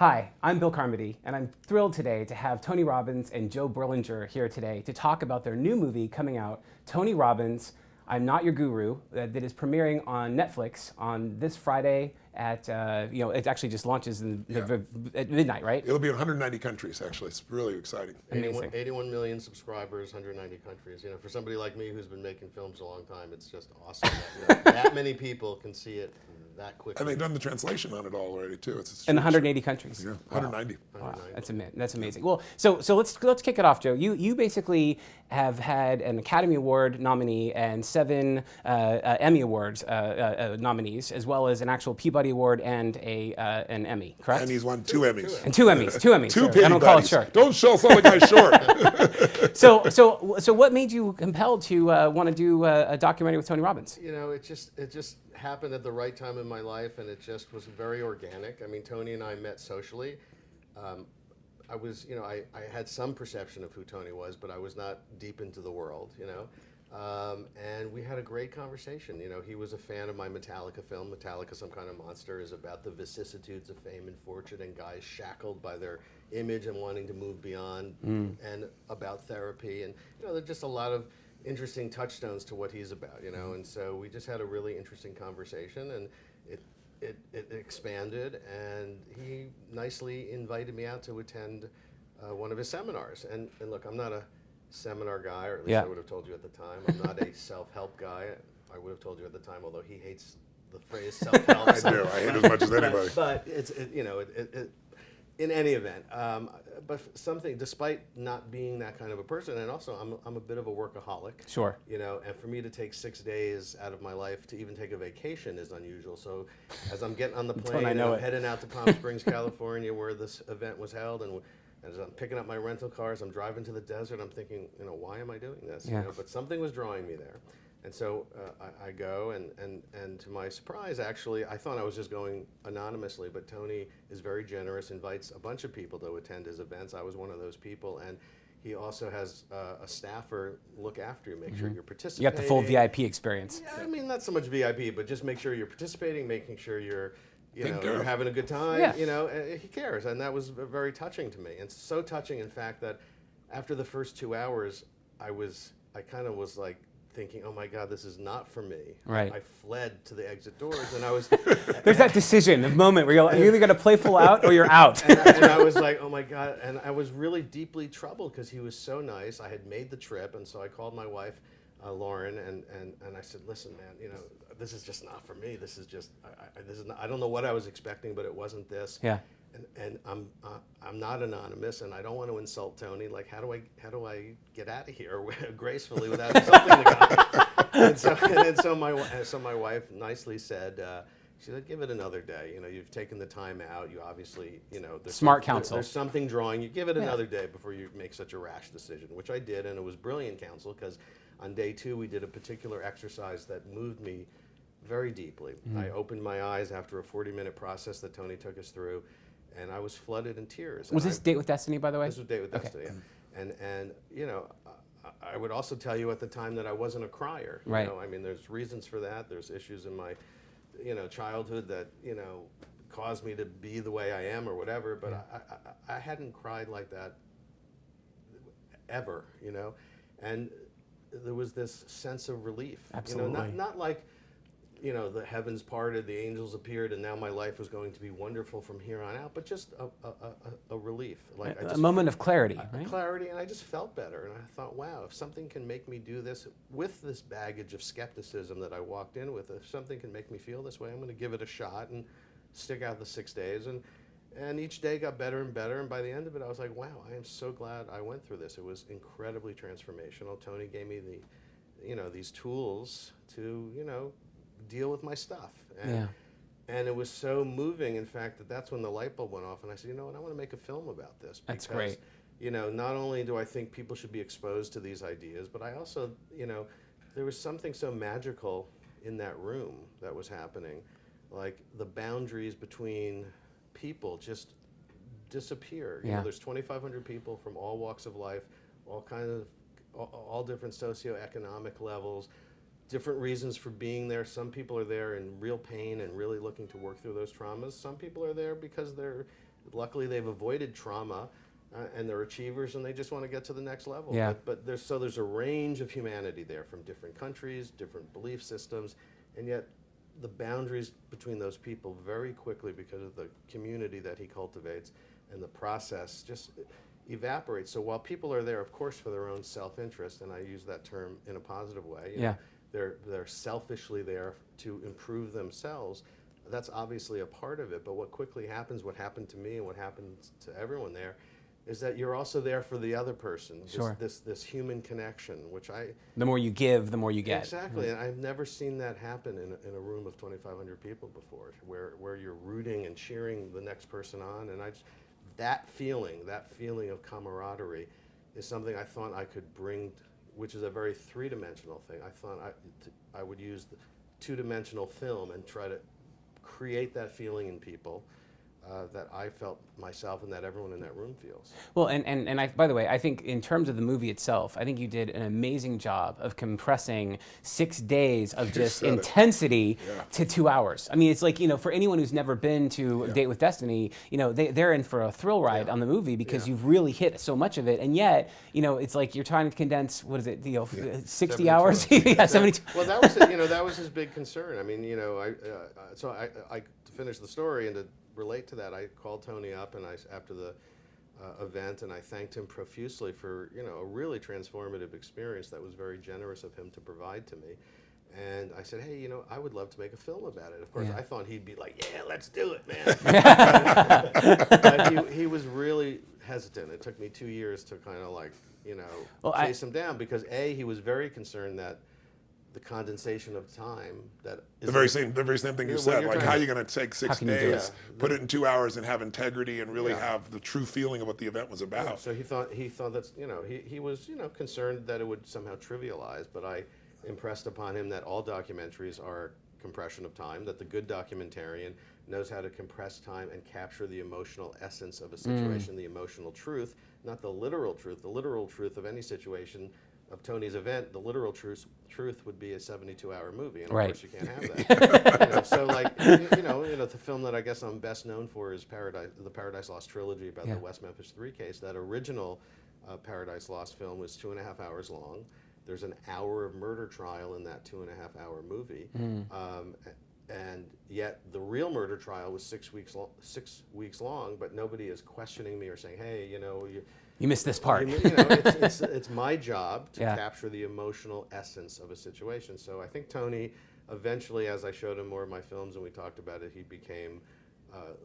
Hi, I'm Bill Carmody, and I'm thrilled today to have Tony Robbins and Joe Berlinger here today to talk about their new movie coming out, Tony Robbins, I'm Not Your Guru, that is premiering on Netflix on this Friday at, it actually just launches at midnight, right? It'll be in 190 countries, actually. It's really exciting. Amazing. 81 million subscribers, 190 countries. For somebody like me who's been making films a long time, it's just awesome that, that many people can see it that quickly. And they've done the translation on it all already, too. It's In 180 countries. Yeah, 190. Wow, that's amazing. Well, so let's kick it off, Joe. You basically have had an Academy Award nominee and 7 Emmy Awards nominees, as well as an actual Peabody Award and an Emmy, correct? And he's won 2 Emmys. And 2 Emmys. Two I don't call it Peabodys. short. Don't sell the guy short. So what made you compelled to want to do a documentary with Tony Robbins? It just happened at the right time in my life, and it just was very organic. I mean, Tony and I met socially. I had some perception of who Tony was, but I was not deep into the world, and we had a great conversation. He was a fan of my Metallica film. Metallica, Some Kind of Monster, is about the vicissitudes of fame and fortune and guys shackled by their image and wanting to move beyond, and about therapy. And, there's just a lot of interesting touchstones to what he's about, and so we just had a really interesting conversation, and it expanded, and he nicely invited me out to attend one of his seminars. And look, I'm not a seminar guy, or at least I would have told you at the time. I'm not a self-help guy. I would have told you at the time, although he hates the phrase self-help. I do. I hate it as much as anybody. But in any event, but something, despite not being that kind of a person, and also I'm a bit of a workaholic. Sure. And for me to take 6 days out of my life to even take a vacation is unusual. So as I'm getting on the plane, and I'm heading out to Palm Springs, California, where this event was held, and as I'm picking up my rental cars, I'm driving to the desert, I'm thinking, why am I doing this? Yeah. But something was drawing me there. And so I go, and to my surprise, actually, I thought I was just going anonymously, but Tony is very generous, invites a bunch of people to attend his events. I was one of those people, and he also has a staffer look after you, make sure you're participating. You got the full VIP experience. Yeah, I mean, not so much VIP, but just make sure you're participating, making sure you're having a good time. Yeah. He cares, and that was very touching to me. And so touching, in fact, that after the first 2 hours, I kind of was like, thinking, oh my God, this is not for me. Right. I fled to the exit doors, and I was... There's that decision, the moment where you're either going to play full out or you're out. and I was like, oh my God, and I was really deeply troubled because he was so nice. I had made the trip, and so I called my wife, Lauren, and I said, listen, man, this is just not for me. This is just, I don't know what I was expecting, but it wasn't this. Yeah. And I'm not anonymous, and I don't want to insult Tony. Like, how do I get out of here gracefully without insulting the guy? and so my wife nicely said, she said, give it another day. You've taken the time out. You obviously, there's smart counsel. There's something drawing you. Give it another day before you make such a rash decision, which I did, and it was brilliant counsel because on day 2 we did a particular exercise that moved me very deeply. I opened my eyes after a 40-minute process that Tony took us through. And I was flooded in tears. Was this Date with Destiny, by the way? This was Date with Destiny, yeah. And I would also tell you at the time that I wasn't a crier. Right. I mean, there's reasons for that. There's issues in my, childhood that, caused me to be the way I am or whatever. But I hadn't cried like that ever, And there was this sense of relief. Absolutely. Not like... the heavens parted, the angels appeared, and now my life was going to be wonderful from here on out, but just a relief. Like a moment of clarity, right? Clarity, and I just felt better. And I thought, wow, if something can make me do this with this baggage of skepticism that I walked in with, if something can make me feel this way, I'm going to give it a shot and stick out the 6 days. And each day got better and better, and by the end of it, I was like, wow, I am so glad I went through this. It was incredibly transformational. Tony gave me these tools to, deal with my stuff. And it was so moving, in fact, that's when the light bulb went off, and I said, what, I want to make a film about this. That's great. Not only do I think people should be exposed to these ideas, but I also, there was something so magical in that room that was happening. Like, the boundaries between people just disappear. There's 2,500 people from all walks of life, all different socioeconomic levels, different reasons for being there. Some people are there in real pain and really looking to work through those traumas. Some people are there because they're luckily they've avoided trauma. And they're achievers, and they just want to get to the next level. Yeah. But there's a range of humanity there from different countries, different belief systems, and yet the boundaries between those people very quickly, because of the community that he cultivates and the process, just evaporates. So while people are there, of course, for their own self-interest, and I use that term in a positive way, you know, they're selfishly there to improve themselves. That's obviously a part of it. But what quickly happens, what happened to me and what happens to everyone there, is that you're also there for the other person. Sure. This human connection, which the more you give, the more you get. Exactly, and I've never seen that happen in a room of 2,500 people before, where you're rooting and cheering the next person on, and that feeling of camaraderie is something I thought I could bring, which is a very three-dimensional thing. I thought I would use the two-dimensional film and try to create that feeling in people. That I felt myself and that everyone in that room feels. Well, and I, by the way, I think in terms of the movie itself, I think you did an amazing job of compressing 6 days of just intensity to 2 hours. I mean, it's like, you know, for anyone who's never been to Date with Destiny, you know, they're in for a thrill ride on the movie because you've really hit so much of it. And yet, you know, it's like you're trying to condense, what is it, you know, 60 hours? Yeah, 72. Well, that was his big concern. I mean, you know, so to finish the story and to relate to that, I called Tony up and after the event, and I thanked him profusely for, you know, a really transformative experience that was very generous of him to provide to me. And I said, hey, you know, I would love to make a film about it. Of course, I thought he'd be like, yeah, let's do it, man. But he was really hesitant. It took me 2 years to kind of like, you know, chase him down, because he was very concerned that the condensation of time that is the very same thing you said. Like, how are you going to take 6 days, put it in 2 hours, and have integrity and really have the true feeling of what the event was about? Yeah, so he thought that's, you know, he was, you know, concerned that it would somehow trivialize, but I impressed upon him that all documentaries are compression of time, that the good documentarian knows how to compress time and capture the emotional essence of a situation, the emotional truth, not the literal truth. The literal truth of any situation of Tony's event, the literal truth would be a 72-hour movie, and of course you can't have that. You know, so like, you know, the film that I guess I'm best known for is the Paradise Lost trilogy about the West Memphis 3 case. That original Paradise Lost film was 2.5 hours long. There's an hour of murder trial in that 2.5 hour movie, and yet the real murder trial was 6 weeks long. But nobody is questioning me or saying, hey, you know, you missed this part. You know, it's my job to capture the emotional essence of a situation. So I think Tony, eventually, as I showed him more of my films and we talked about it, he became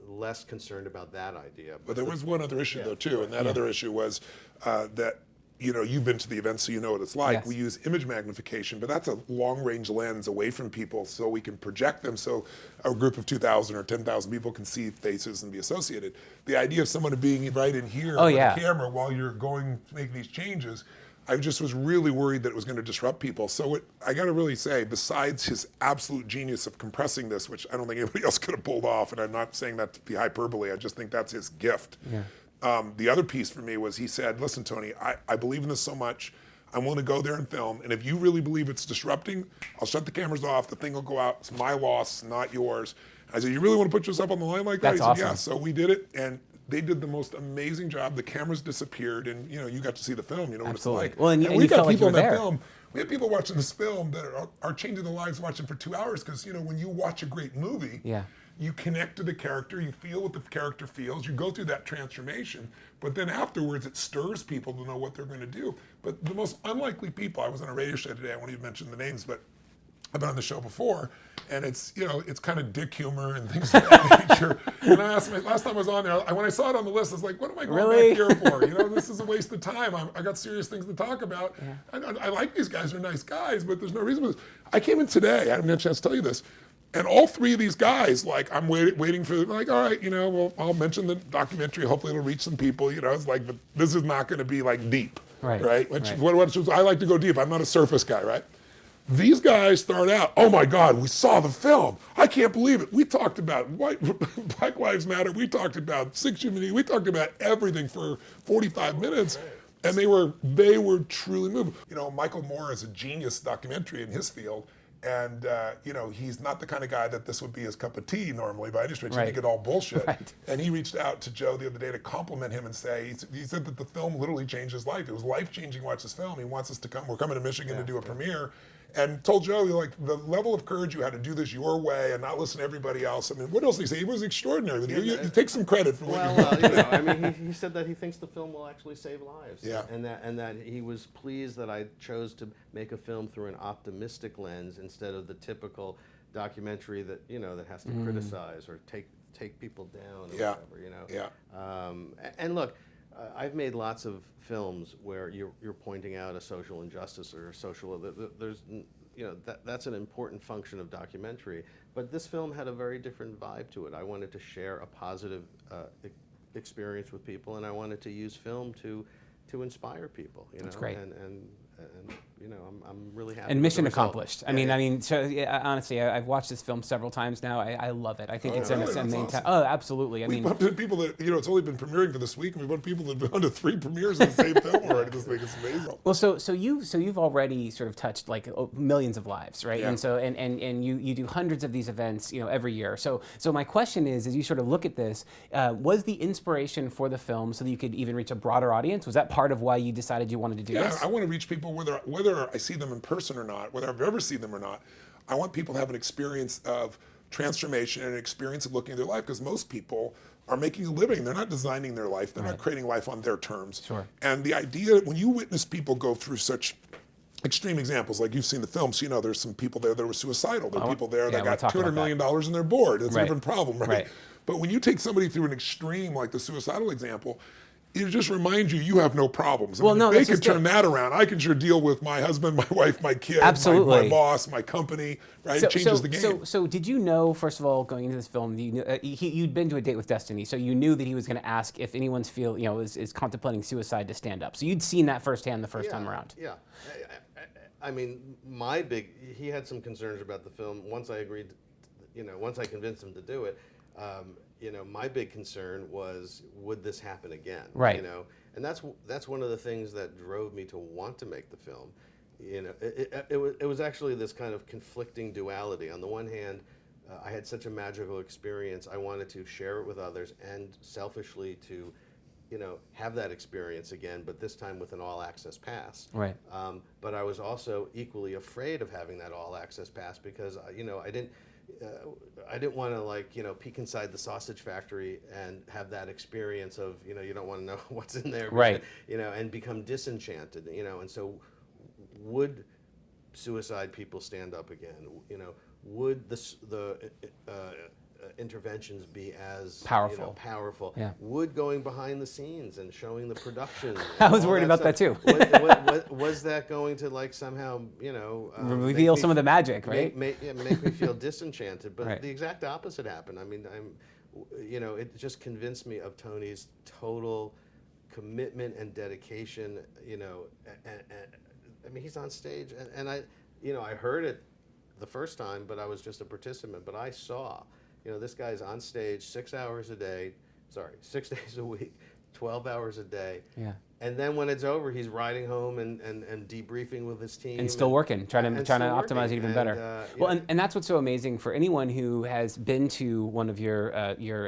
less concerned about that idea. But there was one other issue, though, too, and that other issue was that, you know, you've been to the event, so you know what it's like. Yes. We use image magnification, but that's a long-range lens away from people, so we can project them so a group of 2,000 or 10,000 people can see faces and be associated. The idea of someone being right in here with a camera while you're going to make these changes, I just was really worried that it was going to disrupt people. So I got to really say, besides his absolute genius of compressing this, which I don't think anybody else could have pulled off, and I'm not saying that to be hyperbole, I just think that's his gift. Yeah. The other piece for me was he said, listen, Tony, I believe in this so much. I'm willing to go there and film. And if you really believe it's disrupting, I'll shut the cameras off. The thing will go out. It's my loss, not yours. I said, you really want to put yourself on the line like that? That's he said, awesome. yeah. So we did it. And they did the most amazing job. The cameras disappeared. And, you know, you got to see the film. You know Absolutely. what it's like. Well, and we you got felt like people you were in that there. film. We have people watching this film that are changing their lives watching for 2 hours. Because, you know, when you watch a great movie, you connect to the character, you feel what the character feels, you go through that transformation, but then afterwards it stirs people to know what they're going to do. But the most unlikely people, I was on a radio show today, I won't even mention the names, but I've been on the show before, and it's, you know, it's kind of dick humor and things of that nature. And I asked last time I was on there, when I saw it on the list, I was like, what am I going back here for? You know, this is a waste of time. I got serious things to talk about. I like these guys, they're nice guys, but there's no reason for this. I came in today, I haven't had a chance to tell you this, and all three of these guys, like, I'm waiting for, like, all right, you know, well, I'll mention the documentary. Hopefully it'll reach some people, you know. It's like, but this is not going to be, like, deep, right? I like to go deep. I'm not a surface guy, right? These guys start out, oh, my God, we saw the film. I can't believe it. We talked about Black Lives Matter. We talked about Six Humanity. We talked about everything for 45 minutes. And they were truly moved. You know, Michael Moore is a genius documentary in his field. And he's not the kind of guy that this would be his cup of tea normally by any stretch. Right. I think it all bullshit. Right. And he reached out to Joe the other day to compliment him and say, he said that the film literally changed his life. It was life-changing to watch this film. He wants us to come. We're coming to Michigan to do a premiere. And told Joe, like, the level of courage you had to do this your way and not listen to everybody else. I mean, what else did he say? He was extraordinary. You take some credit for what you did. I mean, he said that he thinks the film will actually save lives. Yeah. And that he was pleased that I chose to make a film through an optimistic lens instead of the typical documentary that that has to criticize or take people down or whatever. Yeah. And look, I've made lots of films where you're pointing out a social injustice or a social. There's that's an important function of documentary. But this film had a very different vibe to it. I wanted to share a positive experience with people, and I wanted to use film to inspire people. That's great. And I'm really happy. And with mission the result. accomplished. I mean, so honestly, I've watched this film several times now. I love it. I think it's really? an That's awesome. Oh, absolutely. I We've mean, bumped into people that, it's only been premiering for this week, and we've bumped people that have gone to 3 premieres of the same film already this week. It's amazing. well, so you've already sort of touched like millions of lives, right? Yeah. And so and you do hundreds of these events, every year. So my question is, as you sort of look at this, was the inspiration for the film so that you could even reach a broader audience? Was that part of why you decided you wanted to do this? I want to reach people whether I see them in person or not, whether I've ever seen them or not. I want people to have an experience of transformation and an experience of looking at their life, because most people are making a living. They're not designing their life. They're not creating life on their terms. Sure. And the idea, when you witness people go through such extreme examples, like you've seen the films, there's some people there that were suicidal. There are people there that got $200 million in their board. It's a different problem, right? But when you take somebody through an extreme, like the suicidal example, it just reminds you have no problems. If they can turn that around, I can sure deal with my husband, my wife, my kids, my boss, my company, right? It changes the game. So did you know, first of all, going into this film, you'd been to a date with Destiny, so you knew that he was going to ask if anyone's is contemplating suicide to stand up. So you'd seen that firsthand the first time around. Yeah. I mean, he had some concerns about the film. Once I agreed, once I convinced him to do it, my big concern was, would this happen again? Right. And that's one of the things that drove me to want to make the film. It was actually this kind of conflicting duality. On the one hand, I had such a magical experience. I wanted to share it with others, and selfishly to, have that experience again, but this time with an all-access pass. Right. But I was also equally afraid of having that all-access pass because, I didn't want to peek inside the sausage factory and have that experience of, you don't want to know what's in there, right? And become disenchanted, and so would suicide people stand up again? Would the interventions be as powerful? Yeah. Would going behind the scenes and showing the production? I was worried about that too. Was that going to somehow reveal some of the magic, right? Make me feel disenchanted, but the exact opposite happened. I mean, it just convinced me of Tony's total commitment and dedication. And I mean, he's on stage, and I heard it the first time, but I was just a participant. But I saw. This guy's on stage 6 hours a day, 6 days a week, 12 hours a day. Yeah. And then when it's over, he's riding home and debriefing with his team. And still working, trying to optimize it even better. Well, and that's what's so amazing for anyone who has been to one of your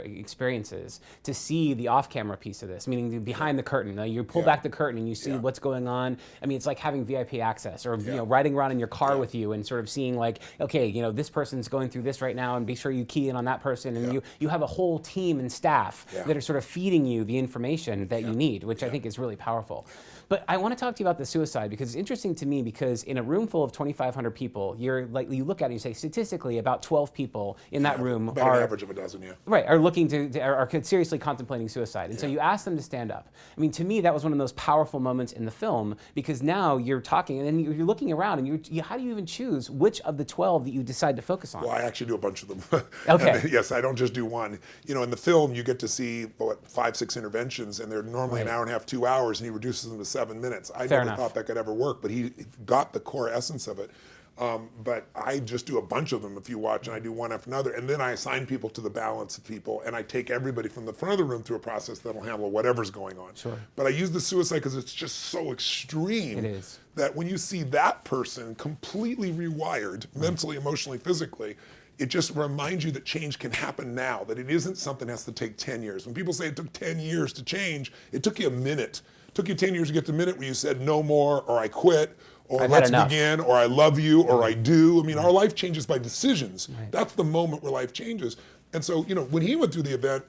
experiences, to see the off-camera piece of this, meaning the behind the curtain. You pull back the curtain and you see what's going on. I mean, it's like having VIP access, or riding around in your car with you and sort of seeing this person's going through this right now, and be sure you key in on that person. And you have a whole team and staff that are sort of feeding you the information that you need, which I think is really powerful. But I want to talk to you about the suicide, because it's interesting to me, because in a room full of 2,500 people, you look at it and you say, statistically, about 12 people in that room about an average of a dozen, are looking are seriously contemplating suicide. And so you ask them to stand up. I mean, to me, that was one of those powerful moments in the film, because now you're talking and then you're looking around, and how do you even choose which of the 12 that you decide to focus on? Well, I actually do a bunch of them. Okay. Yes, I don't just do one. In the film, you get to see 5, 6 interventions, and they're normally an hour and a half, 2 hours, and he reduces them to 7 minutes. I never thought that could ever work, but he got the core essence of it. But I just do a bunch of them if you watch, and I do one after another. And then I assign people to the balance of people, and I take everybody from the front of the room through a process that'll handle whatever's going on. Sure. But I use the suicide because it's just so extreme. It is. That when you see that person completely rewired, mentally, emotionally, physically, it just reminds you that change can happen now, that it isn't something that has to take 10 years. When people say it took 10 years to change, it took you a minute. It took you 10 years to get to the minute where you said no more, or I quit, or let's begin, or I love you, or I do. I mean, our life changes by decisions. Right. That's the moment where life changes. And so, when he went through the event,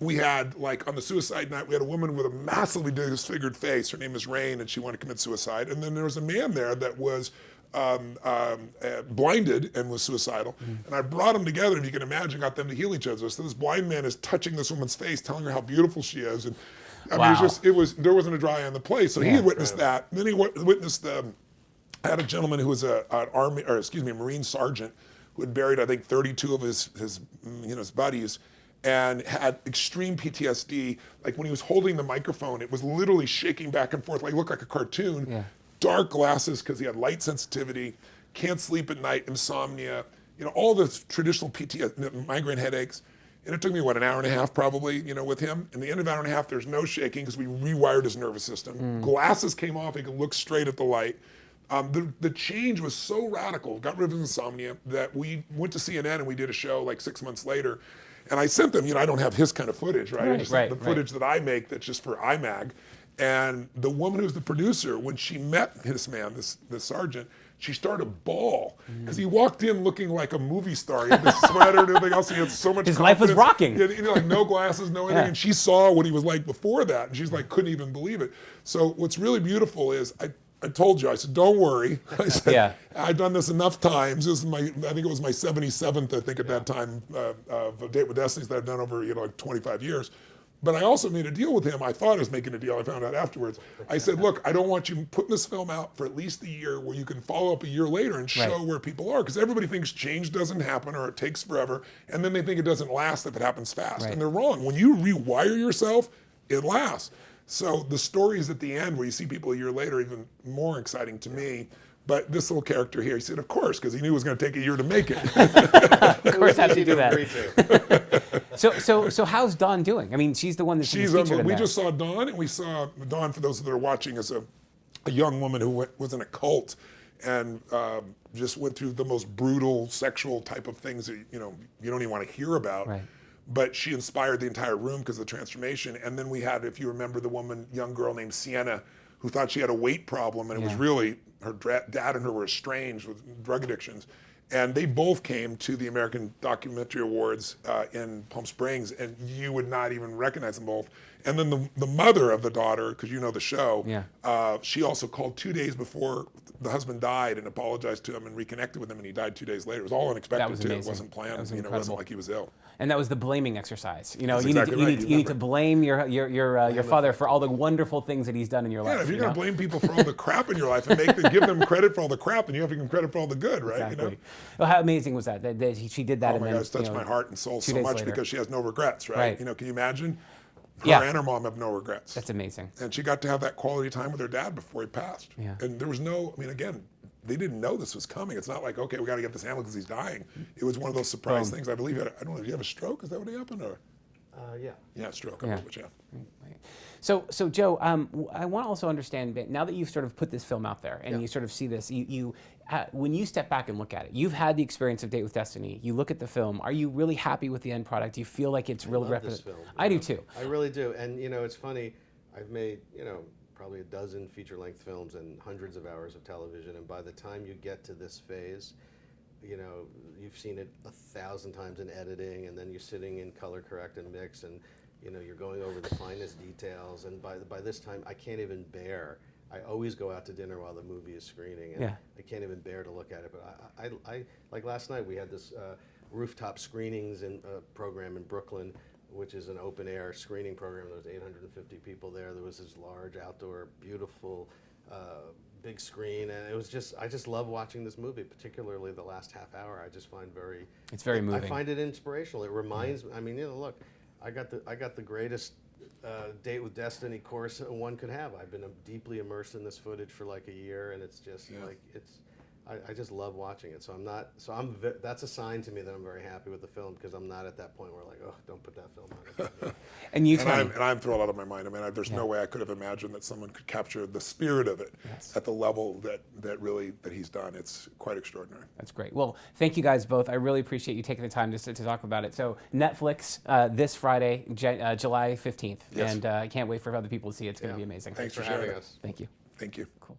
we had, like, on the suicide night, we had a woman with a massively disfigured face. Her name is Rain, and she wanted to commit suicide. And then there was a man there that was blinded and was suicidal. And I brought them together, if you can imagine, got them to heal each other. So this blind man is touching this woman's face, telling her how beautiful she is. And I mean, there wasn't a dry eye on the place. So he had witnessed that. And then he witnessed, I had a gentleman who was a Marine sergeant who had buried, I think, 32 of his buddies, and had extreme PTSD. Like when he was holding the microphone, it was literally shaking back and forth, like looked like a cartoon. Yeah. Dark glasses because he had light sensitivity, can't sleep at night, insomnia, all the traditional PTSD, migraine headaches. And it took me, an hour and a half probably, with him. And the end of an hour and a half, there's no shaking because we rewired his nervous system. Glasses came off, he could look straight at the light. The change was so radical, got rid of his insomnia, that we went to CNN and we did a show like 6 months later. And I sent them, I don't have his kind of footage, right? I just sent the footage that I make that's just for IMAG. And the woman who's the producer, when she met this man, this sergeant, she started to bawl because he walked in looking like a movie star. He had this sweater and everything else. He had so much His confidence. life was rocking. He had, like no glasses, no anything. And she saw what he was like before that, and she's like, couldn't even believe it. So what's really beautiful is I told you, I said, don't worry. I said, I've done this enough times. This is I think it was my 77th, I think at that time, of A Date with Destiny that I've done over, like 25 years. But I also made a deal with him. I thought I was making a deal. I found out afterwards. I said, look, I don't want you putting this film out for at least a year where you can follow up a year later and show where people are. Because everybody thinks change doesn't happen or it takes forever. And then they think it doesn't last if it happens fast. And they're wrong. When you rewire yourself, it lasts. So the stories at the end where you see people a year later, even more exciting to me. But this little character here, he said, of course, because he knew it was going to take a year to make it. Of course, how did you do that? So how's Dawn doing? I mean, she's the one that's featured in We that. just saw Dawn, and we saw Dawn, for those that are watching, as a young woman who was in a cult and just went through the most brutal sexual type of things that you don't even want to hear about. Right. But she inspired the entire room because of the transformation. And then we had, if you remember, the young girl named Sienna, who thought she had a weight problem, and it was really her dad and her were estranged with drug addictions. And they both came to the American Documentary Awards in Palm Springs, and you would not even recognize them both. And then the mother of the daughter, because you know the show, she also called 2 days before the husband died and apologized to him and reconnected with him, and he died 2 days later. It was all unexpected, that was too. Amazing. It wasn't planned. It wasn't like he was ill. And that was the blaming exercise. You need to blame your father for all the wonderful things that he's done in your life. Yeah, if you're going to blame people for all the crap in your life and give them credit for all the crap, then you have to give them credit for all the good, right? Exactly. Well, how amazing was that she did that? Oh my God, it's touched my heart and soul so much later. Because she has no regrets, right? Can you imagine? Her and her mom have no regrets. That's amazing. And she got to have that quality time with her dad before he passed. Yeah. And there was again, they didn't know this was coming. It's not like, okay, we got to get this handled because he's dying. It was one of those surprise things. I believe, I don't know, did you have a stroke? Is that what happened? Or? Yeah, stroke. So Joe, I want to also understand, now that you've sort of put this film out there and you sort of see this, when you step back and look at it, you've had the experience of Date with Destiny. You look at the film. Are you really happy with the end product? Do you feel like it's real representative? I do too. I really do. And it's funny. I've made probably a dozen feature-length films and hundreds of hours of television. And by the time you get to this phase, you've seen it 1,000 times in editing, and then you're sitting in color correct and mix, and you're going over the finest details. And by this time, I can't even bear. I always go out to dinner while the movie is screening, and I can't even bear to look at it. But I like last night we had this rooftop screenings program in Brooklyn, which is an open air screening program. There was 850 people there. There was this large outdoor, beautiful, big screen, and it was I just love watching this movie, particularly the last half hour. I just find it's very moving. I find it inspirational. It reminds me. I mean, look, I got the greatest Date with Destiny course one could have. I've been deeply immersed in this footage for like a year, and it's just I just love watching it. So I'm not. So that's a sign to me that I'm very happy with the film, because I'm not at that point where like, oh, don't put that film on. And you, and I'm thrilled out of my mind. I mean, there's no way I could have imagined that someone could capture the spirit of it at the level that he's done. It's quite extraordinary. That's great. Well, thank you guys both. I really appreciate you taking the time to talk about it. So Netflix this Friday, July 15th, and I can't wait for other people to see it. It's going to be amazing. Thanks for having sharing us. Thank you. Thank you. Cool.